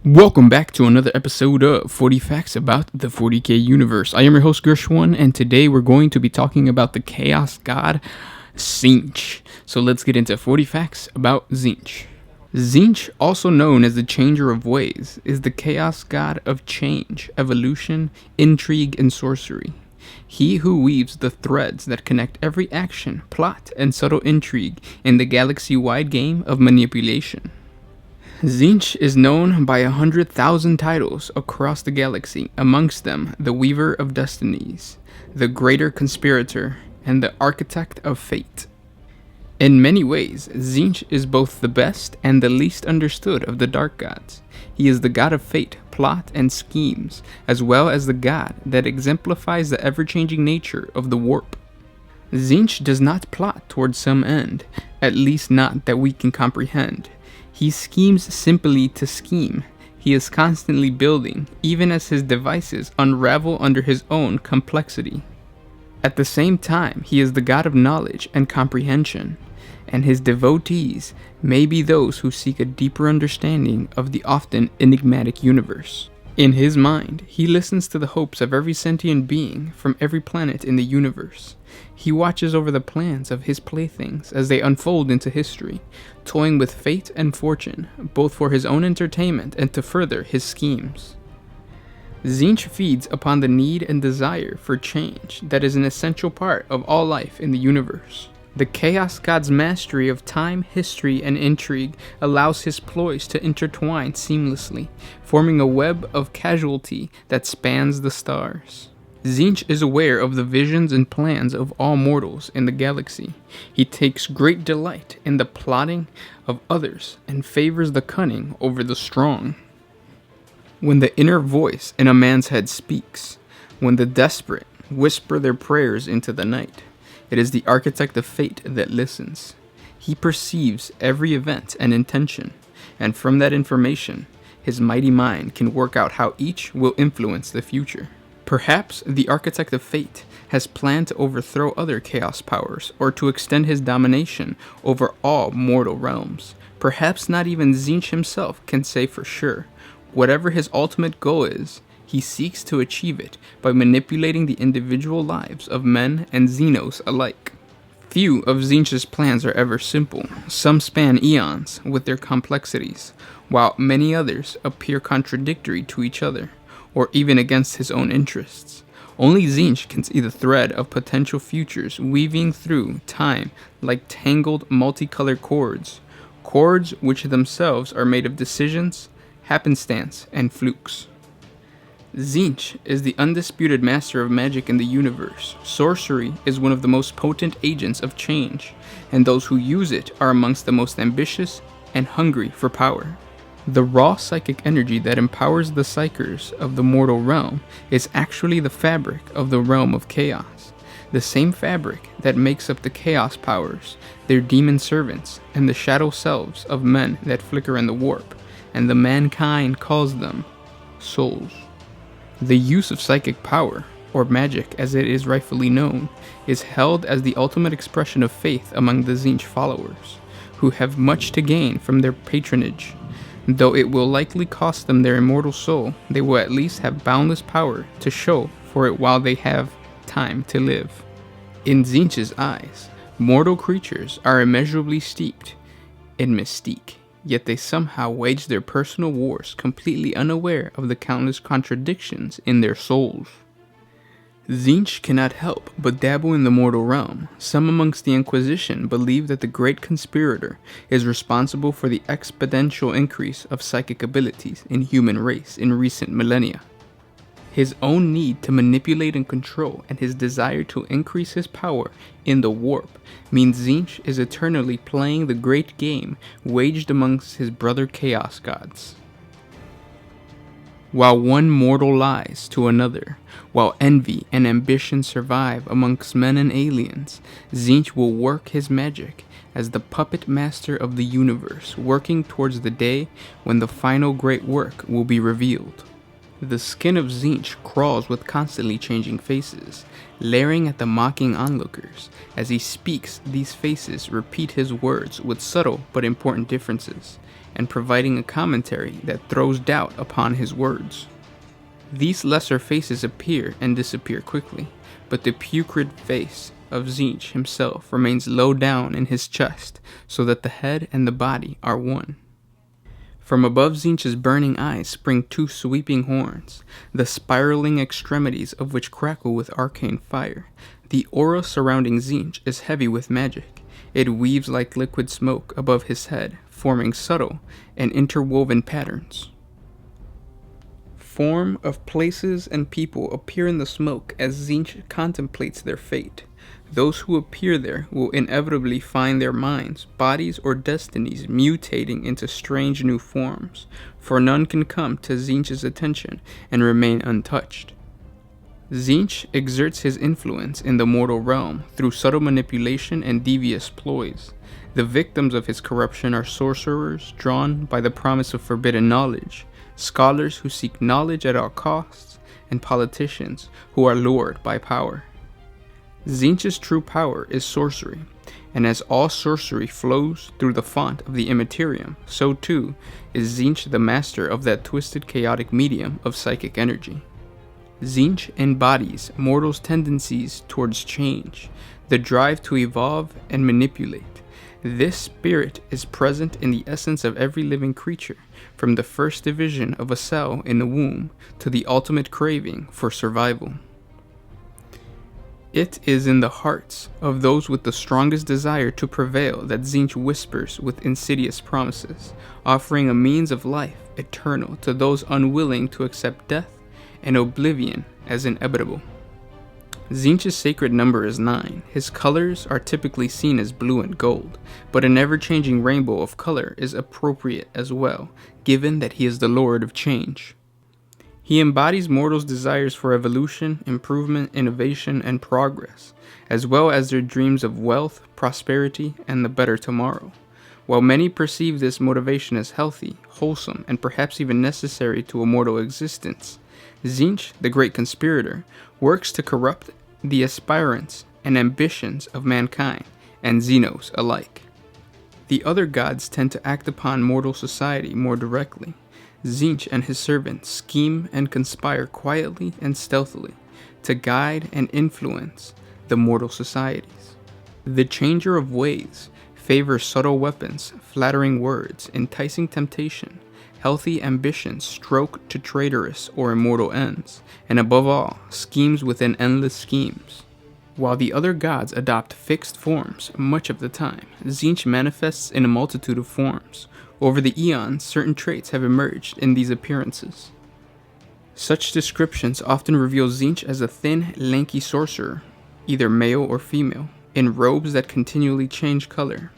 Welcome back to another episode of 40 Facts about the 40k universe. I am your host Gershwin, and today we're going to be talking about the chaos god Tzeentch. So let's get into 40 facts about Tzeentch. Tzeentch, also known as the Changer of Ways, is the chaos god of change, evolution, intrigue, and sorcery. He who weaves the threads that connect every action, plot, and subtle intrigue in the galaxy-wide game of manipulation. Tzeentch is known by 100,000 titles across the galaxy, amongst them the Weaver of Destinies, the Greater Conspirator, and the Architect of Fate. In many ways, Tzeentch is both the best and the least understood of the Dark Gods. He is the god of fate, plot, and schemes, as well as the god that exemplifies the ever-changing nature of the warp. Tzeentch does not plot towards some end, at least not that we can comprehend. He schemes simply to scheme. He is constantly building, even as his devices unravel under his own complexity. At the same time, he is the god of knowledge and comprehension, and his devotees may be those who seek a deeper understanding of the often enigmatic universe. In his mind, he listens to the hopes of every sentient being from every planet in the universe. He watches over the plans of his playthings as they unfold into history, toying with fate and fortune, both for his own entertainment and to further his schemes. Tzeentch feeds upon the need and desire for change that is an essential part of all life in the universe. The Chaos God's mastery of time, history, and intrigue allows his ploys to intertwine seamlessly, forming a web of casualty that spans the stars. Tzeentch is aware of the visions and plans of all mortals in the galaxy. He takes great delight in the plotting of others and favors the cunning over the strong. When the inner voice in a man's head speaks, when the desperate whisper their prayers into the night, it is the Architect of Fate that listens. He perceives every event and intention, and from that information, his mighty mind can work out how each will influence the future. Perhaps the Architect of Fate has planned to overthrow other chaos powers, or to extend his domination over all mortal realms. Perhaps not even Tzeentch himself can say for sure. Whatever his ultimate goal is, he seeks to achieve it by manipulating the individual lives of men and Xenos alike. Few of Tzeentch's plans are ever simple. Some span eons with their complexities, while many others appear contradictory to each other, or even against his own interests. Only Tzeentch can see the thread of potential futures weaving through time like tangled multicolored cords which themselves are made of decisions, happenstance, and flukes. Tzeentch is the undisputed master of magic in the universe. Sorcery is one of the most potent agents of change, and those who use it are amongst the most ambitious and hungry for power. The raw psychic energy that empowers the psychers of the mortal realm is actually the fabric of the realm of chaos, the same fabric that makes up the chaos powers, their demon servants, and the shadow selves of men that flicker in the warp, and the mankind calls them souls. The use of psychic power, or magic as it is rightfully known, is held as the ultimate expression of faith among the Tzeentch followers, who have much to gain from their patronage. Though it will likely cost them their immortal soul, they will at least have boundless power to show for it while they have time to live. In Tzeentch's eyes, mortal creatures are immeasurably steeped in mystique. Yet they somehow wage their personal wars completely unaware of the countless contradictions in their souls. Tzeentch cannot help but dabble in the mortal realm. Some amongst the Inquisition believe that the Great Conspirator is responsible for the exponential increase of psychic abilities in human race in recent millennia. His own need to manipulate and control, and his desire to increase his power in the warp, means Tzeentch is eternally playing the great game waged amongst his brother chaos gods. While one mortal lies to another, while envy and ambition survive amongst men and aliens, Tzeentch will work his magic as the puppet master of the universe, working towards the day when the final great work will be revealed. The skin of Tzeentch crawls with constantly changing faces, leering at the mocking onlookers. As he speaks, these faces repeat his words with subtle but important differences, and providing a commentary that throws doubt upon his words. These lesser faces appear and disappear quickly, but the putrid face of Tzeentch himself remains low down in his chest, so that the head and the body are one. From above Tzeentch's burning eyes spring two sweeping horns, the spiraling extremities of which crackle with arcane fire. The aura surrounding Tzeentch is heavy with magic. It weaves like liquid smoke above his head, forming subtle and interwoven patterns. Form of places and people appear in the smoke as Tzeentch contemplates their fate. Those who appear there will inevitably find their minds, bodies, or destinies mutating into strange new forms, for none can come to Tzeentch's attention and remain untouched. Tzeentch exerts his influence in the mortal realm through subtle manipulation and devious ploys. The victims of his corruption are sorcerers drawn by the promise of forbidden knowledge, scholars who seek knowledge at all costs, and politicians who are lured by power. Tzeentch's true power is sorcery, and as all sorcery flows through the font of the Immaterium, so too is Tzeentch the master of that twisted chaotic medium of psychic energy. Tzeentch embodies mortals' tendencies towards change, the drive to evolve and manipulate. This spirit is present in the essence of every living creature, from the first division of a cell in the womb to the ultimate craving for survival. It is in the hearts of those with the strongest desire to prevail that Tzeentch whispers with insidious promises, offering a means of life eternal to those unwilling to accept death and oblivion as inevitable. Tzeentch's sacred number is 9. His colors are typically seen as blue and gold, but an ever-changing rainbow of color is appropriate as well, given that he is the Lord of Change. He embodies mortals' desires for evolution, improvement, innovation, and progress, as well as their dreams of wealth, prosperity, and the better tomorrow. While many perceive this motivation as healthy, wholesome, and perhaps even necessary to a mortal existence, Tzeentch, the great conspirator, works to corrupt the aspirants and ambitions of mankind and Xenos alike. The other gods tend to act upon mortal society more directly. Tzeentch and his servants scheme and conspire quietly and stealthily to guide and influence the mortal societies. The Changer of Ways favors subtle weapons, flattering words, enticing temptation, healthy ambitions stroked to traitorous or immortal ends, and above all, schemes within endless schemes. While the other gods adopt fixed forms much of the time, Tzeentch manifests in a multitude of forms. Over the eons, certain traits have emerged in these appearances. Such descriptions often reveal Tzeentch as a thin, lanky sorcerer, either male or female, in robes that continually change color.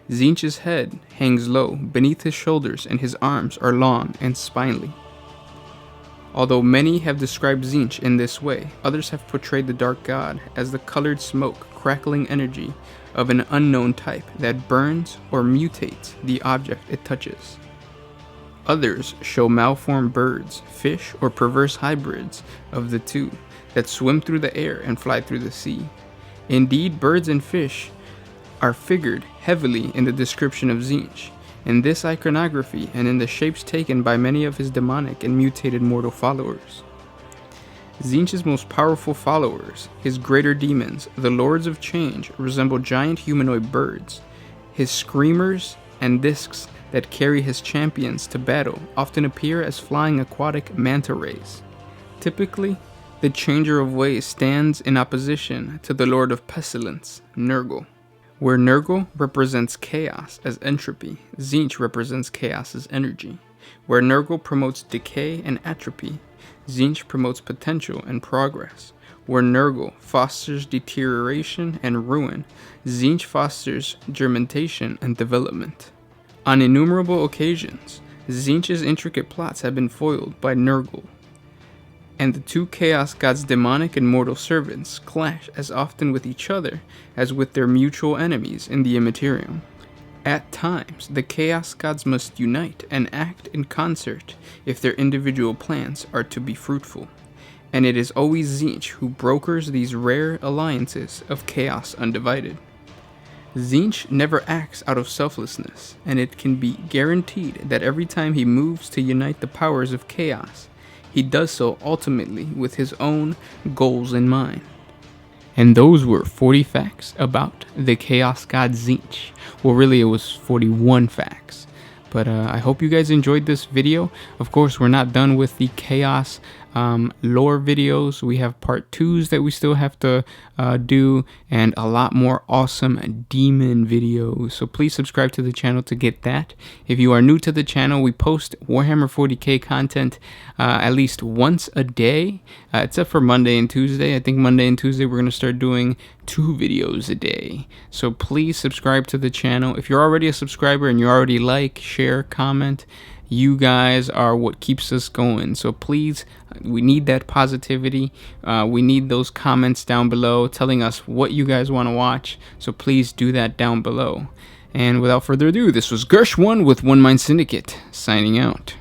Tzeentch's head hangs low beneath his shoulders and his arms are long and spindly. Although many have described Tzeentch in this way, others have portrayed the dark god as the colored smoke, crackling energy of an unknown type that burns or mutates the object it touches. Others show malformed birds, fish, or perverse hybrids of the two that swim through the air and fly through the sea. Indeed, birds and fish are figured heavily in the description of Tzeentch, in this iconography and in the shapes taken by many of his demonic and mutated mortal followers. Tzeentch's most powerful followers, his greater demons, the Lords of Change, resemble giant humanoid birds. His screamers and discs that carry his champions to battle often appear as flying aquatic manta rays. Typically, the Changer of Ways stands in opposition to the Lord of Pestilence, Nurgle. Where Nurgle represents chaos as entropy, Tzeentch represents chaos as energy. Where Nurgle promotes decay and atrophy, Tzeentch promotes potential and progress. Where Nurgle fosters deterioration and ruin, Tzeentch fosters germination and development. On innumerable occasions, Tzeentch's intricate plots have been foiled by Nurgle, and the two Chaos Gods' demonic and mortal servants clash as often with each other as with their mutual enemies in the Immaterium. At times, the Chaos Gods must unite and act in concert if their individual plans are to be fruitful, and it is always Tzeentch who brokers these rare alliances of chaos undivided. Tzeentch never acts out of selflessness, and it can be guaranteed that every time he moves to unite the powers of chaos, he does so ultimately with his own goals in mind. And those were 40 facts about the Chaos God Tzeentch. Well, really it was 41 facts. But I hope you guys enjoyed this video. Of course, we're not done with the Chaos lore videos. We have part 2s that we still have to do, and a lot more awesome demon videos. So please subscribe to the channel to get that. If you are new to the channel, we post Warhammer 40k content at least once a day, except for Monday and Tuesday. I think Monday and Tuesday we're going to start doing 2 videos a day. So please subscribe to the channel. If you're already a subscriber and you already like, share, comment, you guys are what keeps us going. So please, we need that positivity. We need those comments down below telling us what you guys want to watch. So please do that down below. And without further ado, this was Gersh1 with One Mind Syndicate signing out.